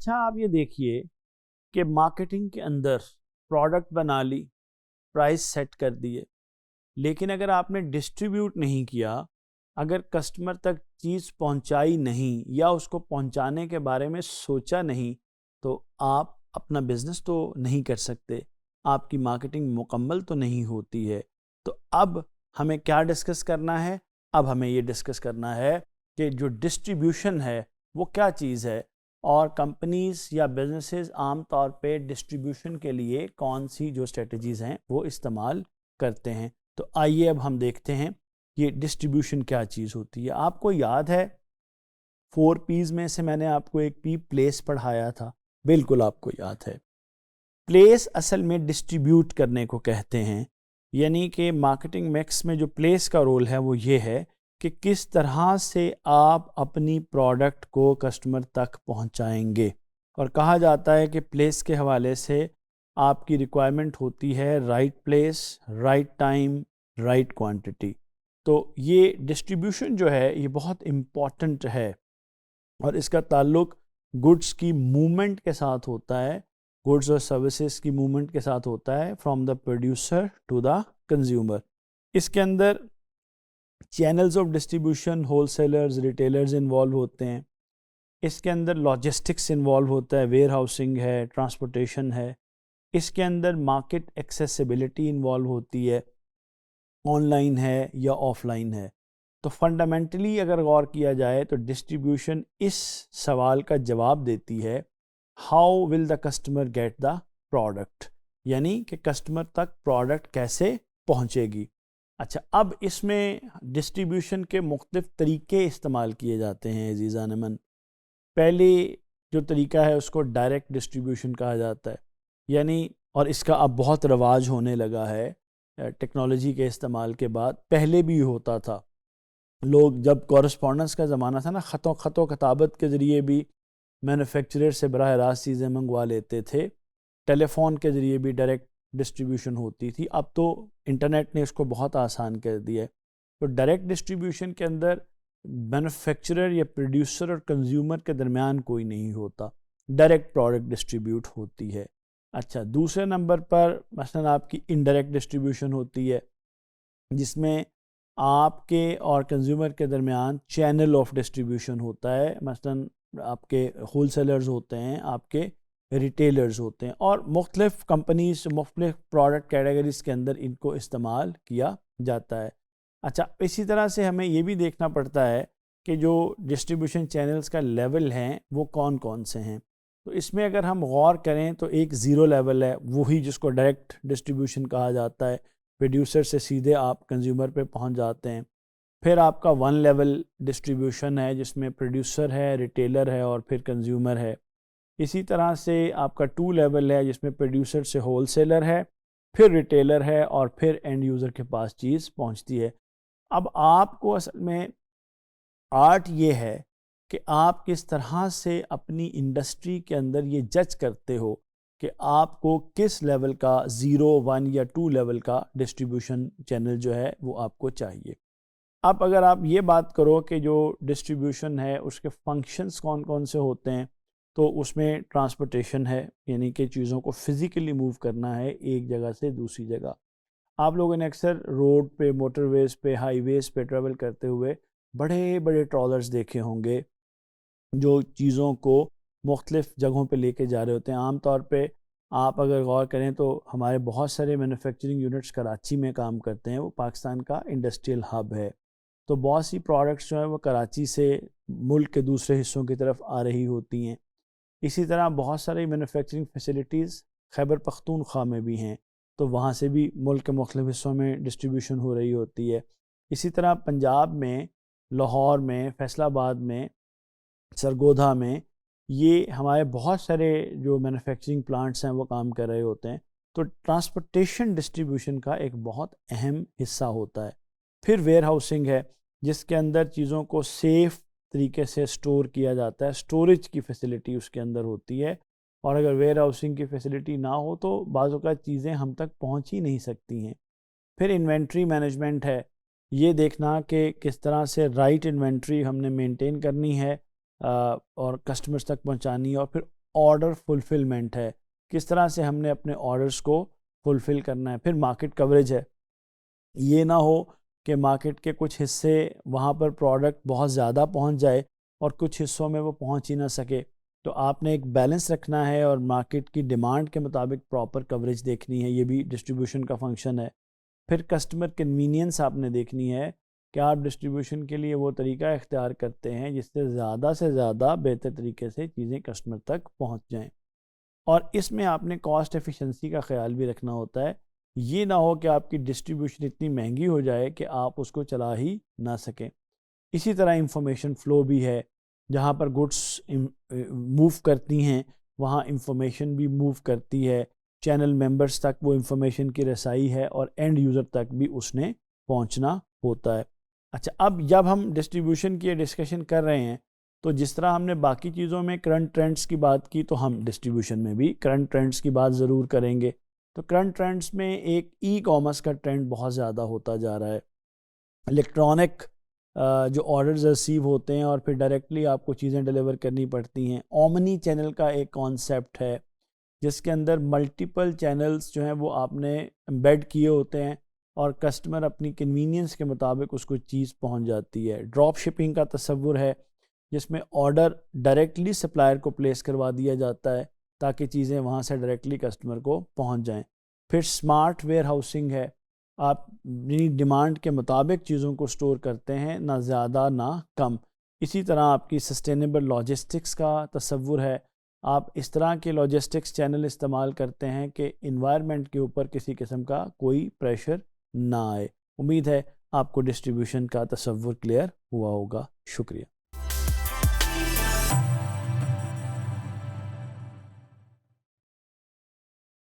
अच्छा आप ये देखिए कि मार्केटिंग के अंदर प्रोडक्ट बना ली, प्राइस सेट कर दिए, लेकिन अगर आपने डिस्ट्रीब्यूट नहीं किया, अगर कस्टमर तक चीज़ पहुंचाई नहीं या उसको पहुंचाने के बारे में सोचा नहीं, तो आप अपना बिजनेस तो नहीं कर सकते, आपकी मार्केटिंग मुकम्मल तो नहीं होती है। तो अब हमें क्या डिस्कस करना है? अब हमें ये डिस्कस करना है कि जो डिस्ट्रीब्यूशन है वो क्या चीज़ है और कंपनीज या बिजनेसेस आम तौर पे डिस्ट्रीब्यूशन के लिए कौन सी जो स्ट्रेटजीज़ हैं वो इस्तेमाल करते हैं। तो आइए अब हम देखते हैं ये डिस्ट्रीब्यूशन क्या चीज़ होती है। आपको याद है 4 P's में से मैंने आपको एक P प्लेस पढ़ाया था, बिल्कुल आपको याद है। प्लेस असल में डिस्ट्रीब्यूट करने को कहते हैं, यानी कि मार्केटिंग मिक्स में जो प्लेस का रोल है वो ये है कि किस तरह से आप अपनी प्रोडक्ट को कस्टमर तक पहुंचाएंगे। और कहा जाता है कि प्लेस के हवाले से आपकी रिक्वायरमेंट होती है right place, right time, right quantity. तो ये डिस्ट्रीब्यूशन जो है ये बहुत इम्पॉर्टेंट है और इसका ताल्लुक गुड्स की मूवमेंट के साथ होता है, गुड्स और सर्विसेज की मूवमेंट के साथ होता है from the producer to the consumer. इसके अंदर channels of distribution, wholesalers, retailers involve होते हैं। इसके अंदर लॉजिस्टिक्स इन्वॉल्व होता है, वेयर हाउसिंग है, ट्रांसपोर्टेशन है। इसके अंदर मार्केट एक्सेसिबिलिटी इन्वॉल्व होती है, ऑनलाइन है या ऑफलाइन है। तो फंडामेंटली अगर गौर किया जाए तो डिस्ट्रीब्यूशन इस सवाल का जवाब देती है, how will the customer get the product, यानी कि कस्टमर तक प्रोडक्ट कैसे पहुंचेगी। अच्छा, अब इसमें डिस्ट्रीब्यूशन के मुख्तलिफ तरीके इस्तेमाल किए जाते हैं अजीज़ान अमन। पहले जो तरीका है उसको डायरेक्ट डिस्ट्रीब्यूशन कहा जाता है, यानी और इसका अब बहुत रवाज होने लगा है टेक्नोलॉजी के इस्तेमाल के बाद। पहले भी होता था, लोग जब कॉरस्पॉन्डेंस का ज़माना था ना, ख़तों खताबत के ज़रिए भी मैन्युफैक्चरर से बराह रास्त चीज़ें मंगवा लेते थे, टेलीफोन के ज़रिए भी डायरेक्ट डिस्ट्रीब्यूशन होती थी। अब तो इंटरनेट ने इसको बहुत आसान कर दिया है। तो डायरेक्ट डिस्ट्रीब्यूशन के अंदर मैन्युफैक्चरर या प्रोड्यूसर और कंज्यूमर के दरमियान कोई नहीं होता, डायरेक्ट प्रोडक्ट डिस्ट्रीब्यूट होती है। अच्छा, दूसरे नंबर पर मसलन आपकी इनडायरेक्ट डिस्ट्रीब्यूशन होती है, जिसमें आपके और कंज्यूमर के दरमियान चैनल ऑफ डिस्ट्रीब्यूशन होता है। मसलन आपके होलसेलर्स होते हैं, आपके रिटेलर्स होते हैं, और मुख्तलिफ कंपनीज मुख्तलिफ प्रोडक्ट कैटेगरीज के अंदर इनको इस्तेमाल किया जाता है। अच्छा, इसी तरह से हमें ये भी देखना पड़ता है कि जो डिस्ट्रीब्यूशन चैनल्स का लेवल हैं वो कौन कौन से हैं। तो इसमें अगर हम गौर करें तो एक ज़ीरो लेवल है, वही जिसको डायरेक्ट डिस्ट्रीब्यूशन कहा जाता है, प्रोड्यूसर से सीधे आप कंज्यूमर पे पहुंच जाते हैं। फिर आपका 1 लेवल डिस्ट्रीब्यूशन है जिसमें प्रोड्यूसर है, रिटेलर है और फिर कंज्यूमर है। इसी तरह से आपका 2 लेवल है जिसमें प्रोड्यूसर से होलसेलर है, फिर रिटेलर है और फिर एंड यूज़र के पास चीज़ पहुंचती है। अब आपको असल में आर्ट ये है कि आप किस तरह से अपनी इंडस्ट्री के अंदर ये जज करते हो कि आपको किस लेवल का 0, 1 या 2 लेवल का डिस्ट्रीब्यूशन चैनल जो है वो आपको चाहिए। अब अगर आप ये बात करो कि जो डिस्ट्रीब्यूशन है उसके फंक्शंस कौन कौन से होते हैं, तो उसमें ट्रांसपोर्टेशन है, यानी कि चीज़ों को फ़िज़िकली मूव करना है एक जगह से दूसरी जगह। आप लोगों ने अक्सर रोड पे, मोटरवेज़ पे, हाईवेज़ पे ट्रैवल करते हुए बड़े बड़े ट्रॉलर्स देखे होंगे जो चीज़ों को मुख्तलिफ़ जगहों पे लेके जा रहे होते हैं। आम तौर पे आप अगर गौर करें तो हमारे बहुत सारे मैन्युफैक्चरिंग यूनिट्स कराची में काम करते हैं, वो पाकिस्तान का इंडस्ट्रियल हब है। तो बहुत सी प्रोडक्ट्स जो हैं वो कराची से मुल्क के दूसरे हिस्सों की तरफ आ रही होती हैं। इसी तरह बहुत सारी मैन्युफैक्चरिंग फैसिलिटीज़ खैबर पख्तूनख्वा में भी हैं, तो वहाँ से भी मुल्क के मुख्तलिफ़ हिस्सों में डिस्ट्रीब्यूशन हो रही होती है। इसी तरह पंजाब में, लाहौर में, फैसलाबाद में, सरगोधा में ये हमारे बहुत सारे जो मैन्युफैक्चरिंग प्लांट्स हैं वो काम कर रहे होते हैं। तो ट्रांसपोर्टेशन डिस्ट्रीब्यूशन का एक बहुत अहम हिस्सा होता है। फिर वेयर हाउसिंग है जिसके अंदर चीज़ों को सेफ़ तरीके से स्टोर किया जाता है, स्टोरेज की फैसिलिटी उसके अंदर होती है। और अगर वेयर हाउसिंग की फैसिलिटी ना हो तो बाज़ औक़ात चीज़ें हम तक पहुंच ही नहीं सकती हैं। फिर इन्वेंट्री मैनेजमेंट है, ये देखना कि किस तरह से राइट इन्वेंट्री हमने मेंटेन करनी है और कस्टमर्स तक पहुंचानी है। और फिर ऑर्डर फुलफिलमेंट है, किस तरह से हमने अपने ऑर्डर्स को फुलफ़िल करना है। फिर मार्केट कवरेज है, ये ना हो कि मार्केट के कुछ हिस्से वहाँ पर प्रोडक्ट बहुत ज़्यादा पहुँच जाए और कुछ हिस्सों में वो पहुँच ही ना सके। तो आपने एक बैलेंस रखना है और मार्केट की डिमांड के मुताबिक प्रॉपर कवरेज देखनी है, ये भी डिस्ट्रीब्यूशन का फंक्शन है। फिर कस्टमर कन्वीनियंस आपने देखनी है कि आप डिस्ट्रीब्यूशन के लिए वो तरीका इख्तियार करते हैं जिससे ज़्यादा से ज़्यादा बेहतर तरीके से चीज़ें कस्टमर तक पहुँच जाएँ। और इसमें आपने कॉस्ट एफिशिएंसी का ख्याल भी रखना होता है। ये ना हो कि आपकी डिस्ट्रीब्यूशन इतनी महंगी हो जाए कि आप उसको चला ही ना सकें। इसी तरह इंफॉर्मेशन फ़्लो भी है, जहाँ पर गुड्स मूव करती हैं वहाँ इंफॉर्मेशन भी मूव करती है, चैनल मेंबर्स तक वो इंफॉर्मेशन की रसाई है और एंड यूज़र तक भी उसने पहुँचना होता है। अच्छा, अब जब हम डिस्ट्रीब्यूशन की डिस्कशन कर रहे हैं तो जिस तरह हमने बाकी चीज़ों में करंट ट्रेंड्स की बात की, तो हम डिस्ट्रीब्यूशन में भी करंट ट्रेंड्स की बात ज़रूर करेंगे। तो करंट ट्रेंड्स में एक ई कॉमर्स का ट्रेंड बहुत ज़्यादा होता जा रहा है। इलेक्ट्रॉनिक जो ऑर्डर्स रिसीव होते हैं और फिर डायरेक्टली आपको चीज़ें डिलीवर करनी पड़ती हैं। ओमनी चैनल का एक कॉन्सेप्ट है जिसके अंदर मल्टीपल चैनल्स जो हैं वो आपने एम्बेड किए होते हैं और कस्टमर अपनी कन्वीनियंस के मुताबिक उसको चीज़ पहुंच जाती है। ड्रॉप शिपिंग का तस्वुर है जिसमें ऑर्डर डायरेक्टली सप्लायर को प्लेस करवा दिया जाता है ताकि चीज़ें वहाँ से डायरेक्टली कस्टमर को पहुँच जाएँ। फिर स्मार्ट वेयर हाउसिंग है, आप अपनी डिमांड के मुताबिक चीज़ों को स्टोर करते हैं, ना ज़्यादा ना कम। इसी तरह आपकी सस्टेनेबल लॉजिस्टिक्स का तस्वुर है, आप इस तरह के लॉजिस्टिक्स चैनल इस्तेमाल करते हैं कि इन्वायरमेंट के ऊपर किसी किस्म का कोई प्रेशर ना आए। उम्मीद है आपको डिस्ट्रीब्यूशन का तस्वुर क्लियर हुआ होगा। शुक्रिया।